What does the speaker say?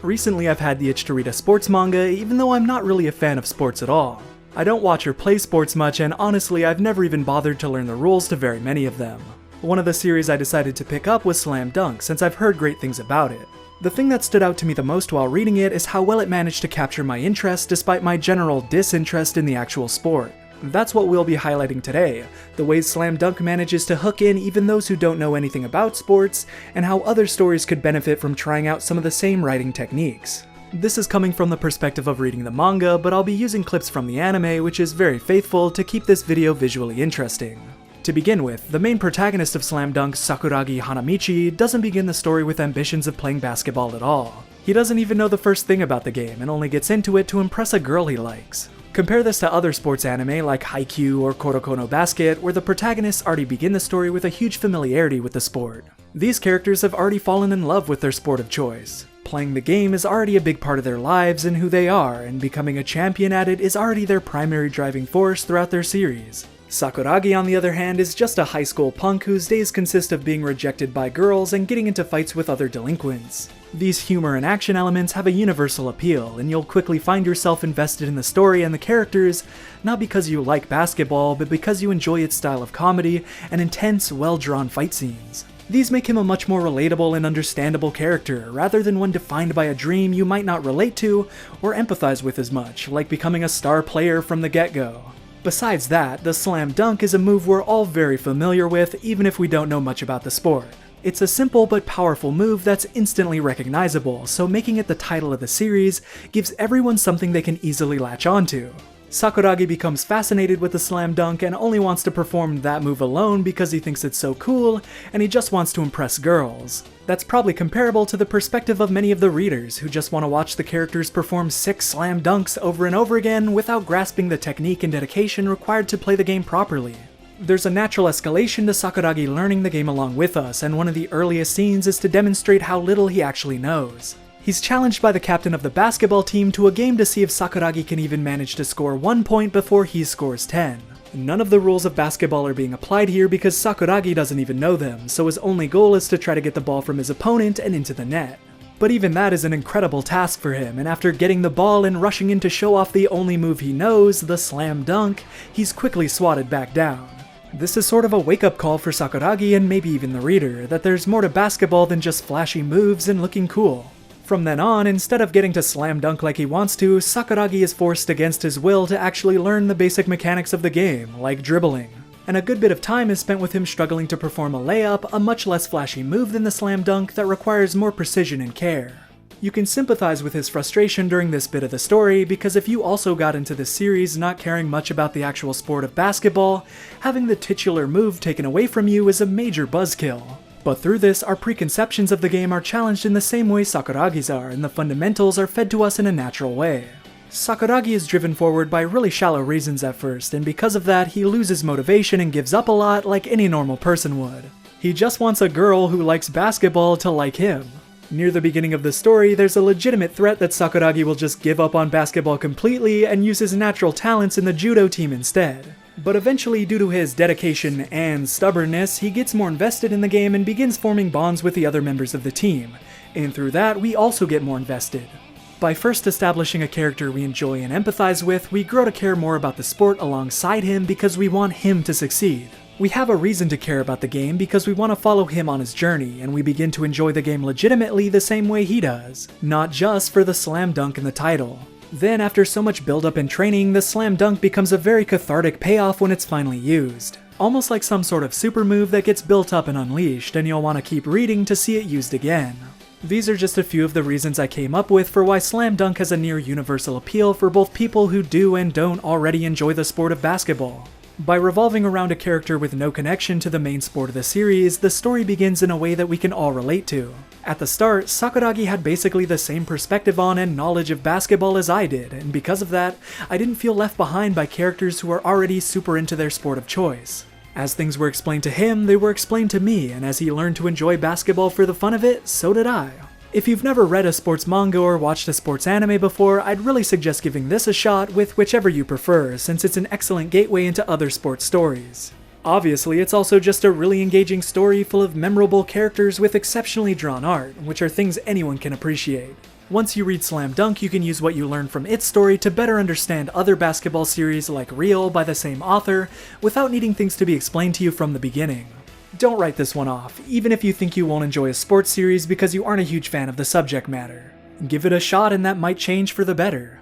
Recently I've had the itch to read a sports manga, even though I'm not really a fan of sports at all. I don't watch or play sports much, and honestly I've never even bothered to learn the rules to very many of them. One of the series I decided to pick up was Slam Dunk, since I've heard great things about it. The thing that stood out to me the most while reading it is how well it managed to capture my interest despite my general disinterest in the actual sport. That's what we'll be highlighting today, the ways Slam Dunk manages to hook in even those who don't know anything about sports, and how other stories could benefit from trying out some of the same writing techniques. This is coming from the perspective of reading the manga, but I'll be using clips from the anime, which is very faithful, to keep this video visually interesting. To begin with, the main protagonist of Slam Dunk, Sakuragi Hanamichi, doesn't begin the story with ambitions of playing basketball at all. He doesn't even know the first thing about the game, and only gets into it to impress a girl he likes. Compare this to other sports anime like Haikyuu or Kuroko no Basket, where the protagonists already begin the story with a huge familiarity with the sport. These characters have already fallen in love with their sport of choice. Playing the game is already a big part of their lives and who they are, and becoming a champion at it is already their primary driving force throughout their series. Sakuragi, on the other hand, is just a high school punk whose days consist of being rejected by girls and getting into fights with other delinquents. These humor and action elements have a universal appeal, and you'll quickly find yourself invested in the story and the characters, not because you like basketball, but because you enjoy its style of comedy and intense, well-drawn fight scenes. These make him a much more relatable and understandable character, rather than one defined by a dream you might not relate to or empathize with as much, like becoming a star player from the get-go. Besides that, the Slam Dunk is a move we're all very familiar with, even if we don't know much about the sport. It's a simple but powerful move that's instantly recognizable, so making it the title of the series gives everyone something they can easily latch onto. Sakuragi becomes fascinated with the Slam Dunk and only wants to perform that move alone because he thinks it's so cool, and he just wants to impress girls. That's probably comparable to the perspective of many of the readers who just want to watch the characters perform sick slam dunks over and over again without grasping the technique and dedication required to play the game properly. There's a natural escalation to Sakuragi learning the game along with us, and one of the earliest scenes is to demonstrate how little he actually knows. He's challenged by the captain of the basketball team to a game to see if Sakuragi can even manage to score 1 point before he scores 10. None of the rules of basketball are being applied here because Sakuragi doesn't even know them, so his only goal is to try to get the ball from his opponent and into the net. But even that is an incredible task for him, and after getting the ball and rushing in to show off the only move he knows, the Slam Dunk, he's quickly swatted back down. This is sort of a wake-up call for Sakuragi and maybe even the reader, that there's more to basketball than just flashy moves and looking cool. From then on, instead of getting to slam dunk like he wants to, Sakuragi is forced against his will to actually learn the basic mechanics of the game, like dribbling. And a good bit of time is spent with him struggling to perform a layup, a much less flashy move than the slam dunk that requires more precision and care. You can sympathize with his frustration during this bit of the story, because if you also got into this series not caring much about the actual sport of basketball, having the titular move taken away from you is a major buzzkill. But through this, our preconceptions of the game are challenged in the same way Sakuragi's are, and the fundamentals are fed to us in a natural way. Sakuragi is driven forward by really shallow reasons at first, and because of that, he loses motivation and gives up a lot like any normal person would. He just wants a girl who likes basketball to like him. Near the beginning of the story, there's a legitimate threat that Sakuragi will just give up on basketball completely and use his natural talents in the judo team instead. But eventually, due to his dedication and stubbornness, he gets more invested in the game and begins forming bonds with the other members of the team, and through that, we also get more invested. By first establishing a character we enjoy and empathize with, we grow to care more about the sport alongside him because we want him to succeed. We have a reason to care about the game because we want to follow him on his journey, and we begin to enjoy the game legitimately the same way he does, not just for the slam dunk in the title. Then, after so much build-up and training, the slam dunk becomes a very cathartic payoff when it's finally used. Almost like some sort of super move that gets built up and unleashed, and you'll want to keep reading to see it used again. These are just a few of the reasons I came up with for why Slam Dunk has a near universal appeal for both people who do and don't already enjoy the sport of basketball. By revolving around a character with no connection to the main sport of the series, the story begins in a way that we can all relate to. At the start, Sakuragi had basically the same perspective on and knowledge of basketball as I did, and because of that, I didn't feel left behind by characters who are already super into their sport of choice. As things were explained to him, they were explained to me, and as he learned to enjoy basketball for the fun of it, so did I. If you've never read a sports manga or watched a sports anime before, I'd really suggest giving this a shot with whichever you prefer, since it's an excellent gateway into other sports stories. Obviously, it's also just a really engaging story full of memorable characters with exceptionally drawn art, which are things anyone can appreciate. Once you read Slam Dunk, you can use what you learned from its story to better understand other basketball series like Real by the same author, without needing things to be explained to you from the beginning. Don't write this one off, even if you think you won't enjoy a sports series because you aren't a huge fan of the subject matter. Give it a shot and that might change for the better.